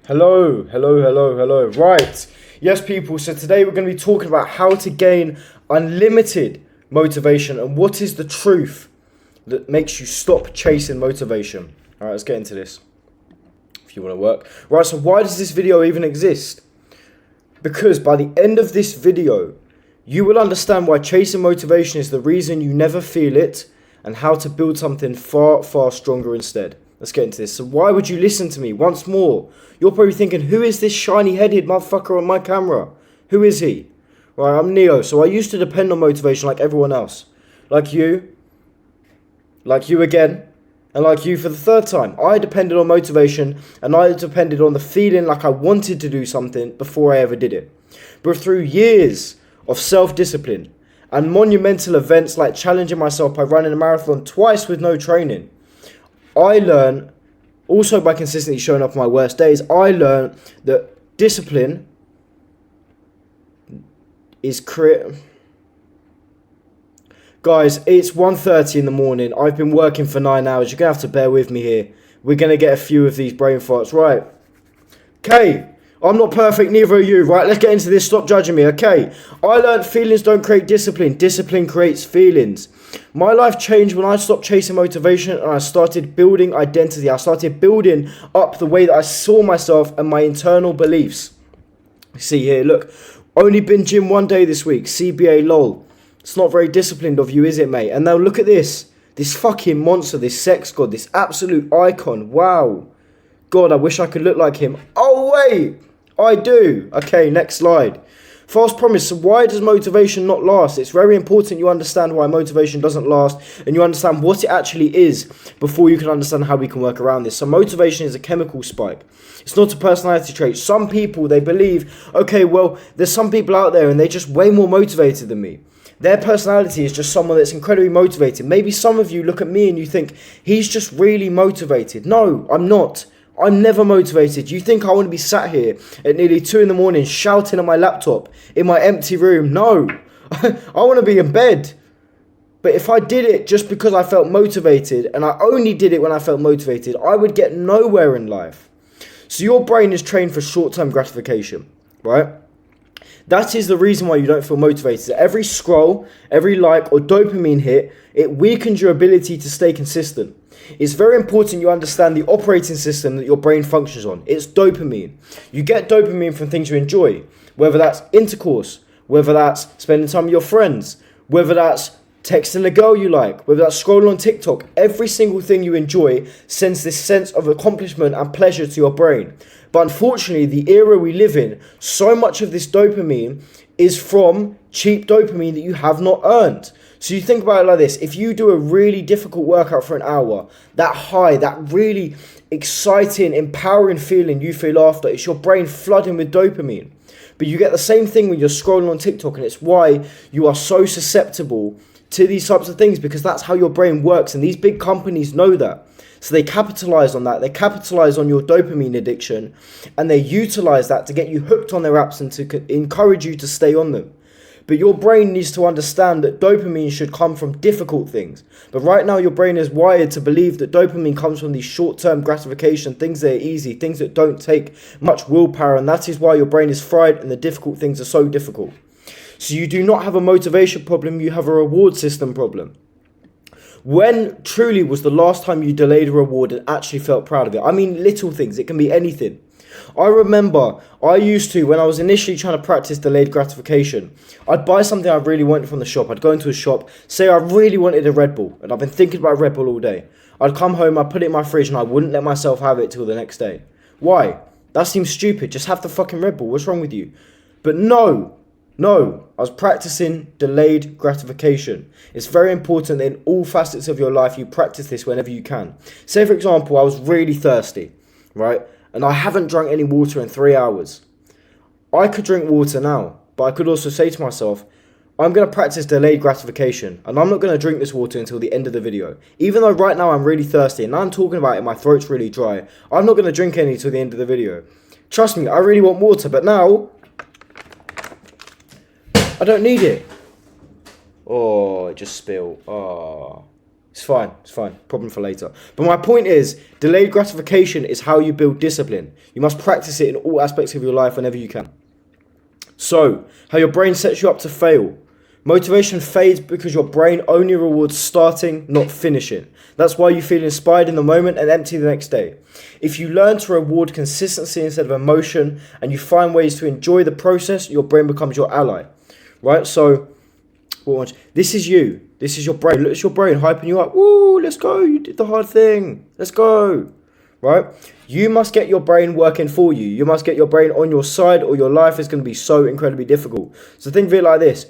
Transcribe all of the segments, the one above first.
Hello, hello, hello, hello. Right. Yes, people. So today we're going to be talking about how to gain unlimited motivation and what is the truth that makes you stop chasing motivation. All right, let's get into this if you want to work. Right, so why does this video even exist? Because by the end of this video, you will understand why chasing motivation is the reason you never feel it and how to build something far, far stronger instead. Let's get into this. So why would you listen to me? Once more, you're probably thinking, who is this shiny-headed motherfucker on my camera? Who is he? Right, I'm Neo. So I used to depend on motivation like everyone else. Like you again, and like you for the third time. I depended on motivation, and I depended on the feeling like I wanted to do something before I ever did it. But through years of self-discipline and monumental events like challenging myself by running a marathon twice with no training, I learned, also by consistently showing up on my worst days, I learned that discipline is Guys, it's 1:30 in the morning. I've been working for 9 hours. You're going to have to bear with me here. We're going to get a few of these brain farts. Right. Okay. I'm not perfect, neither are you. Right, let's get into this. Stop judging me, okay? I learned feelings don't create discipline. Discipline creates feelings. My life changed when I stopped chasing motivation and I started building identity. I started building up the way that I saw myself and my internal beliefs. See here, look. Only been gym one day this week. CBA lol. It's not very disciplined of you, is it, mate? And now look at this. This fucking monster, this sex god, this absolute icon. Wow. God, I wish I could look like him. Oh, wait. I do. Okay, next slide. False promise. So why does motivation not last? It's very important you understand why motivation doesn't last and you understand what it actually is before you can understand how we can work around this. So motivation is a chemical spike. It's not a personality trait. Some people, they believe, okay, well, there's some people out there and they're just way more motivated than me. Their personality is just someone that's incredibly motivated. Maybe some of you look at me and you think, he's just really motivated. No, I'm not. I'm never motivated. You think I want to be sat here at nearly 2 in the morning shouting at my laptop in my empty room? No. I want to be in bed. But if I did it just because I felt motivated, and I only did it when I felt motivated, I would get nowhere in life. So your brain is trained for short-term gratification, right? That is the reason why you don't feel motivated. Every scroll, every like or dopamine hit, it weakens your ability to stay consistent. It's very important you understand the operating system that your brain functions on. It's dopamine. You get dopamine from things you enjoy, whether that's intercourse, whether that's spending time with your friends, whether that's texting a girl you like, whether that's scrolling on TikTok. Every single thing you enjoy sends this sense of accomplishment and pleasure to your brain. But unfortunately, the era we live in, so much of this dopamine is from cheap dopamine that you have not earned. So you think about it like this. If you do a really difficult workout for an hour, that high, that really exciting, empowering feeling you feel after, it's your brain flooding with dopamine. But you get the same thing when you're scrolling on TikTok, and it's why you are so susceptible to these types of things, because that's how your brain works, and these big companies know that. So they capitalize on that. They capitalize on your dopamine addiction, and they utilize that to get you hooked on their apps and to encourage you to stay on them. But your brain needs to understand that dopamine should come from difficult things. But right now your brain is wired to believe that dopamine comes from these short-term gratification, things that are easy, things that don't take much willpower, and that is why your brain is fried and the difficult things are so difficult. So you do not have a motivation problem, you have a reward system problem. When truly was the last time you delayed a reward and actually felt proud of it? I mean, little things, it can be anything. I remember I used to, when I was initially trying to practice delayed gratification, I'd buy something I really wanted from the shop. I'd go into a shop, say I really wanted a Red Bull, and I've been thinking about Red Bull all day. I'd come home, I'd put it in my fridge, and I wouldn't let myself have it till the next day. Why? That seems stupid. Just have the fucking Red Bull. What's wrong with you? But no, I was practicing delayed gratification. It's very important that in all facets of your life, you practice this whenever you can. Say, for example, I was really thirsty, right? And I haven't drunk any water in 3 hours. I could drink water now, but I could also say to myself, I'm going to practice delayed gratification, and I'm not going to drink this water until the end of the video. Even though right now I'm really thirsty, and I'm talking about it, my throat's really dry, I'm not going to drink any till the end of the video. Trust me, I really want water, but now I don't need it. Oh, it just spilled. Oh. It's fine. It's fine. Problem for later. But my point is, delayed gratification is how you build discipline. You must practice it in all aspects of your life whenever you can. So, how your brain sets you up to fail. Motivation fades because your brain only rewards starting, not finishing. That's why you feel inspired in the moment and empty the next day. If you learn to reward consistency instead of emotion, and you find ways to enjoy the process, your brain becomes your ally. Right? So, this is you. This is your brain. Look, it's your brain hyping you up. Woo, let's go. You did the hard thing. Let's go. Right? You must get your brain working for you. You must get your brain on your side, or your life is going to be so incredibly difficult. So think of it like this.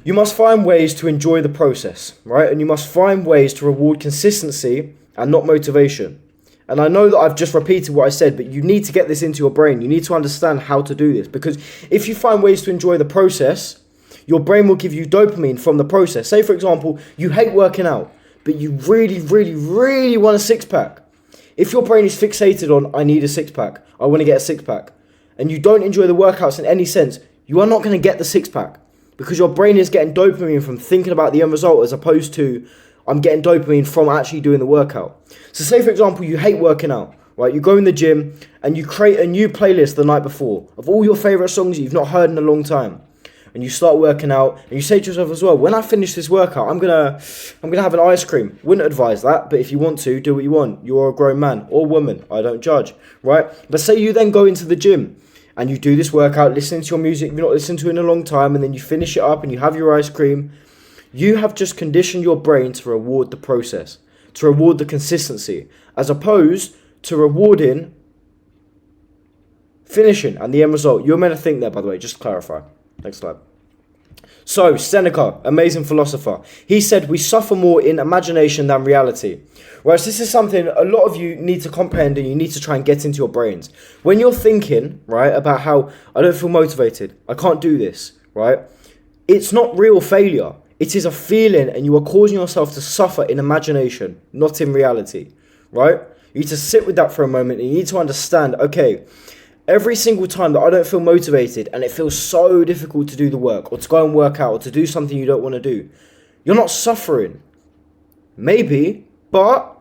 You must find ways to enjoy the process, right? And you must find ways to reward consistency and not motivation. And I know that I've just repeated what I said, but you need to get this into your brain. You need to understand how to do this, because if you find ways to enjoy the process, your brain will give you dopamine from the process. Say, for example, you hate working out, but you really, really, really want a six-pack. If your brain is fixated on, I need a six-pack, I want to get a six-pack, and you don't enjoy the workouts in any sense, you are not going to get the six-pack. Because your brain is getting dopamine from thinking about the end result, as opposed to, I'm getting dopamine from actually doing the workout. So say, for example, you hate working out, right? You go in the gym and you create a new playlist the night before of all your favorite songs you've not heard in a long time. And you start working out and you say to yourself as well, when I finish this workout, I'm gonna have an ice cream. Wouldn't advise that, but if you want to, do what you want. You're a grown man or woman. I don't judge, right? But say you then go into the gym and you do this workout, listening to your music you've not listened to in a long time, and then you finish it up and you have your ice cream. You have just conditioned your brain to reward the process, to reward the consistency, as opposed to rewarding finishing and the end result. You're meant to think there, by the way, just to clarify. Next slide. So, Seneca, amazing philosopher, he said, we suffer more in imagination than reality. Whereas this is something a lot of you need to comprehend, and you need to try and get into your brains. When you're thinking, right, about how I don't feel motivated, I can't do this, right, it's not real failure. It is a feeling, and you are causing yourself to suffer in imagination, not in reality, right? You need to sit with that for a moment, and you need to understand, okay, every single time that I don't feel motivated and it feels so difficult to do the work or to go and work out or to do something you don't want to do, you're not suffering. Maybe, but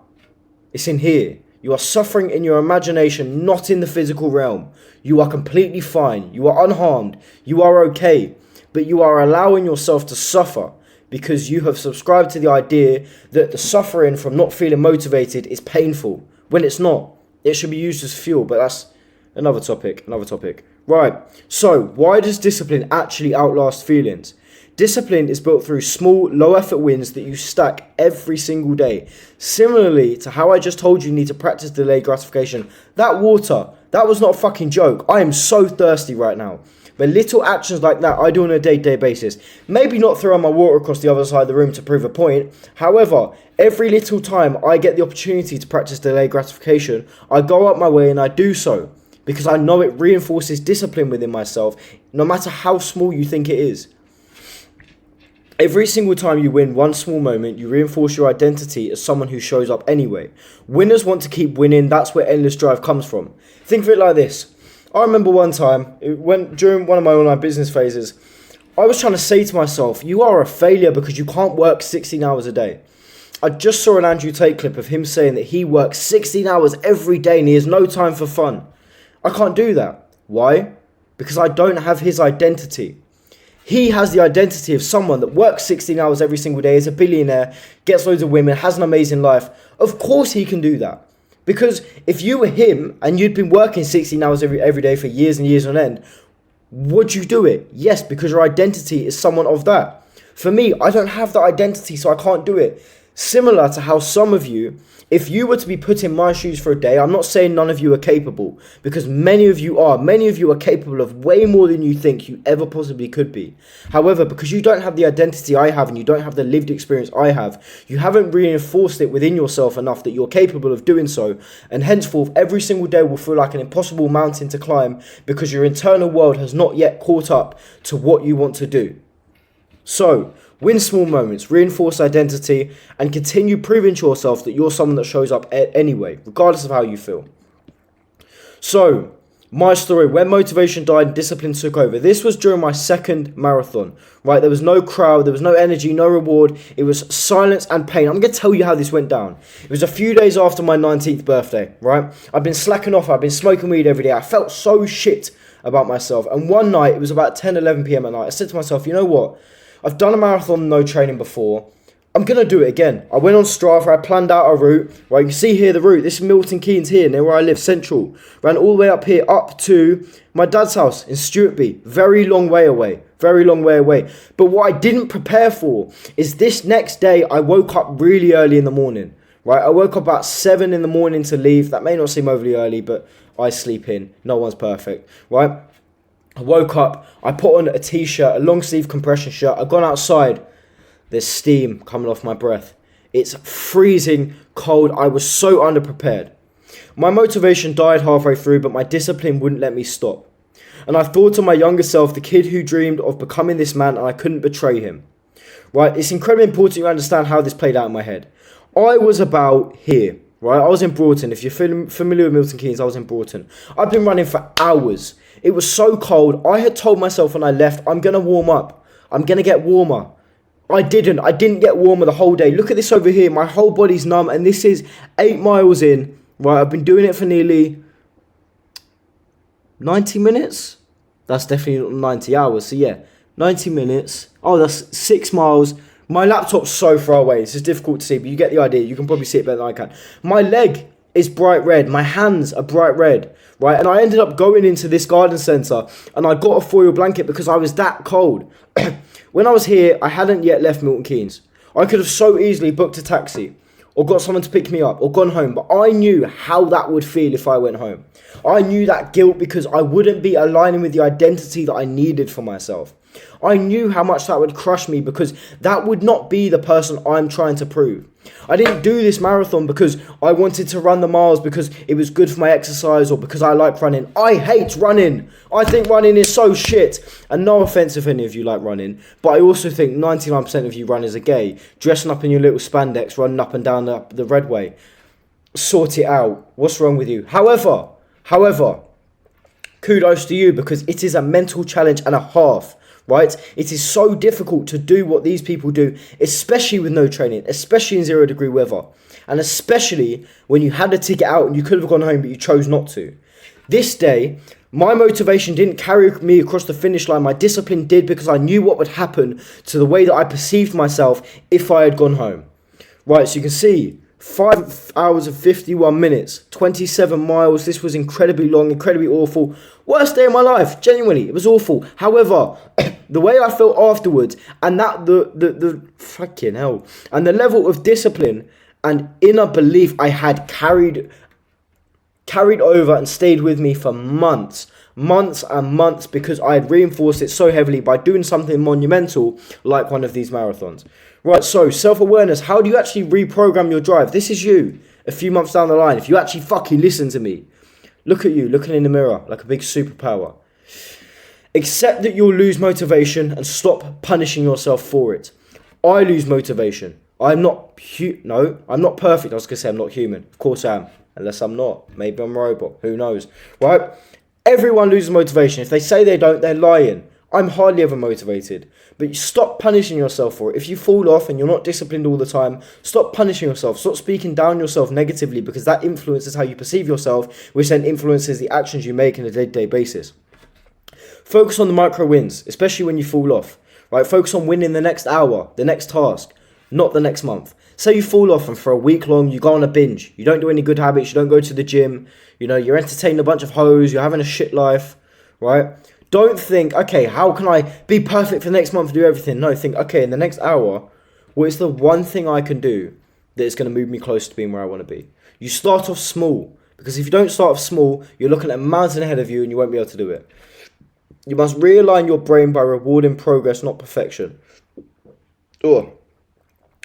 it's in here. You are suffering in your imagination, not in the physical realm. You are completely fine. You are unharmed. You are okay. But you are allowing yourself to suffer because you have subscribed to the idea that the suffering from not feeling motivated is painful, when it's not. It should be used as fuel, but that's another topic. Right, so why does discipline actually outlast feelings? Discipline is built through small, low-effort wins that you stack every single day. Similarly to how I just told you need to practice delayed gratification. That water, that was not a fucking joke. I am so thirsty right now. But little actions like that I do on a day-to-day basis. Maybe not throwing my water across the other side of the room to prove a point. However, every little time I get the opportunity to practice delayed gratification, I go up my way and I do so. Because I know it reinforces discipline within myself, no matter how small you think it is. Every single time you win one small moment, you reinforce your identity as someone who shows up anyway. Winners want to keep winning, that's where endless drive comes from. Think of it like this. I remember one time, during one of my online business phases, I was trying to say to myself, you are a failure because you can't work 16 hours a day. I just saw an Andrew Tate clip of him saying that he works 16 hours every day and he has no time for fun. I can't do that. Why? Because I don't have his identity. He has the identity of someone that works 16 hours every single day, is a billionaire, gets loads of women, has an amazing life. Of course he can do that. Because if you were him and you'd been working 16 hours every day for years and years on end, would you do it? Yes, because your identity is someone of that. For me, I don't have that identity, so I can't do it. Similar to how some of you, if you were to be put in my shoes for a day, I'm not saying none of you are capable, because many of you are. Many of you are capable of way more than you think you ever possibly could be. However, because you don't have the identity I have and you don't have the lived experience I have, you haven't reinforced it within yourself enough that you're capable of doing so, and henceforth every single day will feel like an impossible mountain to climb because your internal world has not yet caught up to what you want to do. So, win small moments, reinforce identity, and continue proving to yourself that you're someone that shows up anyway, regardless of how you feel. So, My story, when motivation died, discipline took over. This was during my second marathon, right? There was no crowd, there was no energy, no reward. It was silence and pain. I'm going to tell you how this went down. It was a few days after my 19th birthday, right? I've been slacking off, I've been smoking weed every day. I felt so shit about myself. And one night, it was about 10, 11 p.m. at night, I said to myself, you know what? I've done a marathon, no training before. I'm going to do it again. I went on Strava, I planned out a route. Right, you can see here the route. This is Milton Keynes here, near where I live, central. Ran all the way up here, up to my dad's house in Stuartby. Very long way away. Very long way away. But what I didn't prepare for is this next day, I woke up really early in the morning. Right, I woke up about 7 in the morning to leave. That may not seem overly early, but I sleep in. No one's perfect. Right, I woke up, I put on a t-shirt, a long sleeve compression shirt. I've gone outside. There's steam coming off my breath. It's freezing cold. I was so underprepared. My motivation died halfway through, but my discipline wouldn't let me stop. And I thought to my younger self, the kid who dreamed of becoming this man, and I couldn't betray him. Right? It's incredibly important you understand how this played out in my head. I was about here. Right? I was in Broughton. If you're familiar with Milton Keynes, I was in Broughton. I've been running for hours. It was so cold. I had told myself when I left, I'm going to warm up. I'm going to get warmer. I didn't get warmer the whole day. Look at this over here. My whole body's numb, and this is 8 miles in. Right, I've been doing it for nearly 90 minutes. That's definitely not 90 hours. So yeah, 90 minutes. Oh, that's 6 miles. My laptop's so far away. This is difficult to see, but you get the idea. You can probably see it better than I can. My leg is bright red. My hands are bright red. Right, and I ended up going into this garden centre, and I got a foil blanket because I was that cold. When I was here, I hadn't yet left Milton Keynes. I could have so easily booked a taxi or got someone to pick me up or gone home, but I knew how that would feel if I went home. I knew that guilt because I wouldn't be aligning with the identity that I needed for myself. I knew how much that would crush me because that would not be the person I'm trying to prove. I didn't do this marathon because I wanted to run the miles because it was good for my exercise or because I like running. I hate running. I think running is so shit. And no offense if any of you like running, but I also think 99% of you runners are gay, dressing up in your little spandex, running up and down the red way. Sort it out. What's wrong with you? However, kudos to you because it is a mental challenge and a half. Right? It is so difficult to do what these people do, especially with no training, especially in 0 degree weather, and especially when you had a ticket out and you could have gone home but you chose not to. This day, my motivation didn't carry me across the finish line. My discipline did because I knew what would happen to the way that I perceived myself if I had gone home. Right, so you can see 5 hours and 51 minutes, 27 miles. This was incredibly long, incredibly awful. Worst day of my life, genuinely, it was awful. However, the way I felt afterwards, and that the fucking hell, and the level of discipline and inner belief I had carried over and stayed with me for months and months because I had reinforced it so heavily by doing something monumental like one of these marathons. Right, so self-awareness, how do you actually reprogram your drive? This is you a few months down the line. If you actually fucking listen to me, look at you looking in the mirror like a big superpower. Accept that you'll lose motivation and stop punishing yourself for it. I lose motivation. I'm not perfect. I was going to say I'm not human. Of course I am. Unless I'm not. Maybe I'm a robot. Who knows? Right? Everyone loses motivation. If they say they don't, they're lying. I'm hardly ever motivated. But stop punishing yourself for it. If you fall off and you're not disciplined all the time, stop punishing yourself. Stop speaking down yourself negatively because that influences how you perceive yourself, which then influences the actions you make on a day-to-day basis. Focus on the micro wins, especially when you fall off. Right? Focus on winning the next hour, the next task, not the next month. Say you fall off and for a week long you go on a binge. You don't do any good habits, you don't go to the gym, you're entertaining a bunch of hoes, you're having a shit life, right? Don't think, okay, how can I be perfect for the next month, do everything? No, think, okay, in the next hour, what is the one thing I can do that is going to move me closer to being where I want to be? You start off small, because if you don't start off small, you're looking at a mountain ahead of you and you won't be able to do it. You must realign your brain by rewarding progress, not perfection.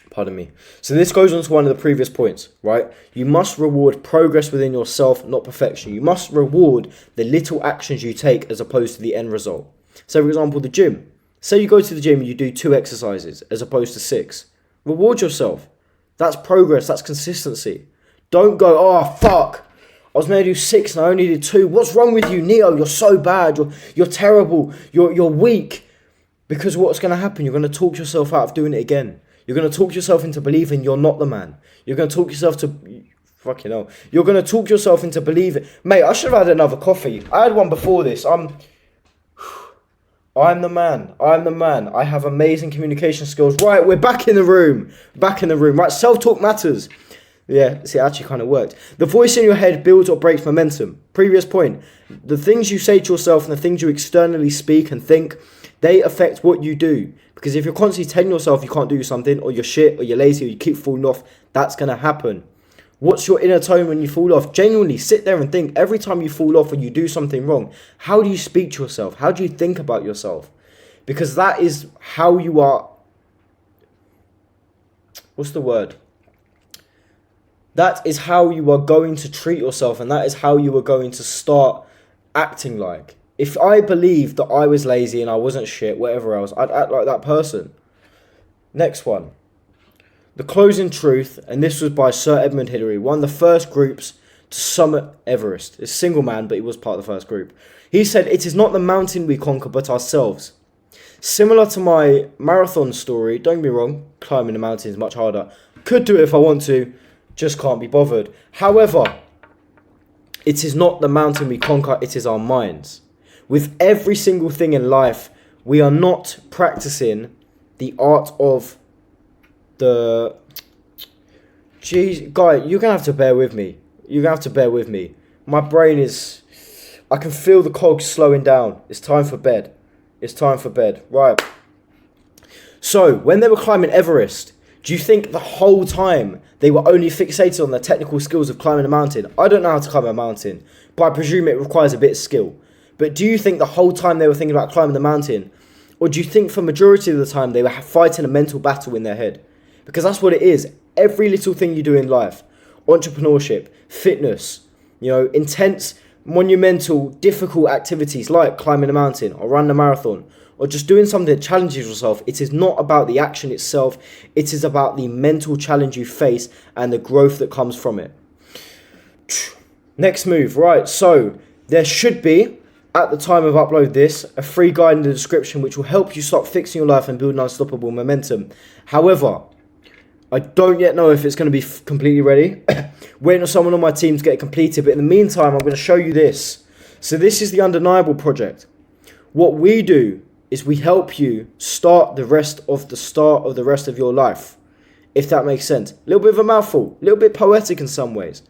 Pardon me. So this goes on to one of the previous points, right? You must reward progress within yourself, not perfection. You must reward the little actions you take as opposed to the end result. So for example, the gym. Say you go to the gym and you do 2 exercises as opposed to 6. Reward yourself. That's progress. That's consistency. Don't go, oh, fuck. I was meant to do 6 and I only did 2. What's wrong with you, Neo? You're so bad. You're terrible. You're weak. Because what's going to happen? You're going to talk yourself out of doing it again. You're going to talk yourself into believing you're not the man. You're going to talk yourself to... Fucking hell. You're going to talk yourself into believing... Mate, I should have had another coffee. I had one before this. I'm the man. I'm the man. I have amazing communication skills. Right, we're back in the room. Back in the room. Right, self-talk matters. Yeah, see, it actually kind of worked. The voice in your head builds or breaks momentum. Previous point. The things you say to yourself and the things you externally speak and think, they affect what you do. Because if you're constantly telling yourself you can't do something, or you're shit, or you're lazy, or you keep falling off, that's going to happen. What's your inner tone when you fall off? Genuinely sit there and think, every time you fall off or you do something wrong, how do you speak to yourself? How do you think about yourself? Because that is how you are... What's the word? That is how you are going to treat yourself, and that is how you are going to start acting like. If I believed that I was lazy and I wasn't shit, whatever else, I'd act like that person. Next one. The Closing Truth, and this was by Sir Edmund Hillary, one of the first groups to summit Everest. He's a single man, but he was part of the first group. He said, "It is not the mountain we conquer, but ourselves." Similar to my marathon story, don't get me wrong, climbing the mountain is much harder. Could do it if I want to, just can't be bothered. However, it is not the mountain we conquer, it is our minds. With every single thing in life, we are not practicing the art of the... Jeez, guy, you're going to have to bear with me. You're going to have to bear with me. My brain is... I can feel the cogs slowing down. It's time for bed. It's time for bed. Right. So, when they were climbing Everest, do you think the whole time they were only fixated on the technical skills of climbing a mountain? I don't know how to climb a mountain, but I presume it requires a bit of skill. But do you think the whole time they were thinking about climbing the mountain? Or do you think for majority of the time they were fighting a mental battle in their head? Because that's what it is. Every little thing you do in life, entrepreneurship, fitness, intense, monumental, difficult activities like climbing a mountain or running a marathon or just doing something that challenges yourself, it is not about the action itself. It is about the mental challenge you face and the growth that comes from it. Next move, right? So there should be, at the time of upload this, a free guide in the description which will help you start fixing your life and building unstoppable momentum. However, I don't yet know if it's going to be completely ready. Waiting on someone on my team to get it completed. But in the meantime, I'm going to show you this. So this is the Undeniable Project. What we do is we help you start the rest of your life. If that makes sense. A little bit of a mouthful. A little bit poetic in some ways.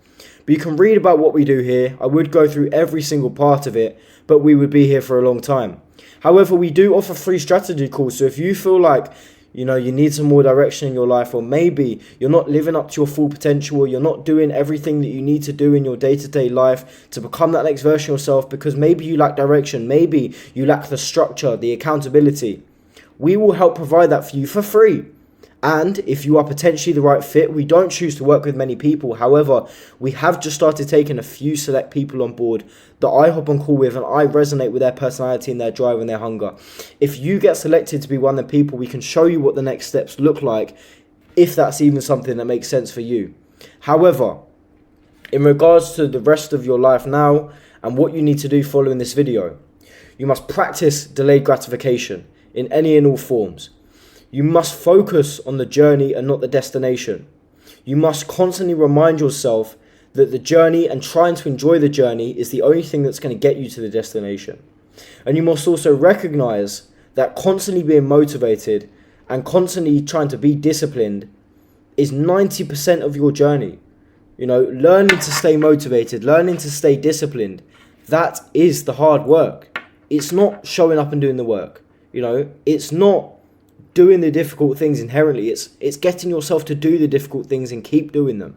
But you can read about what we do here. I would go through every single part of it. But we would be here for a long time. However, we do offer free strategy calls. So if you feel like... you need some more direction in your life, or maybe you're not living up to your full potential, or you're not doing everything that you need to do in your day-to-day life to become that next version of yourself, because maybe you lack direction, maybe you lack the structure, the accountability. We will help provide that for you for free. And if you are potentially the right fit, we don't choose to work with many people. However, we have just started taking a few select people on board that I hop on call with, and I resonate with their personality and their drive and their hunger. If you get selected to be one of the people, we can show you what the next steps look like, if that's even something that makes sense for you. However, in regards to the rest of your life now and what you need to do following this video, you must practice delayed gratification in any and all forms. You must focus on the journey and not the destination. You must constantly remind yourself that the journey and trying to enjoy the journey is the only thing that's going to get you to the destination. And you must also recognize that constantly being motivated and constantly trying to be disciplined is 90% of your journey. Learning to stay motivated, learning to stay disciplined, that is the hard work. It's not showing up and doing the work. It's not doing the difficult things inherently. It's getting yourself to do the difficult things and keep doing them.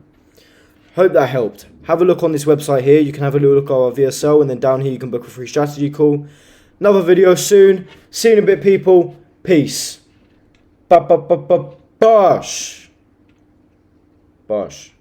Hope that helped. Have a look on this website here. You can have a little look at our VSL, and then down here you can book a free strategy call. Another video soon. See you in a bit, people. Peace. Bosh. Bosh.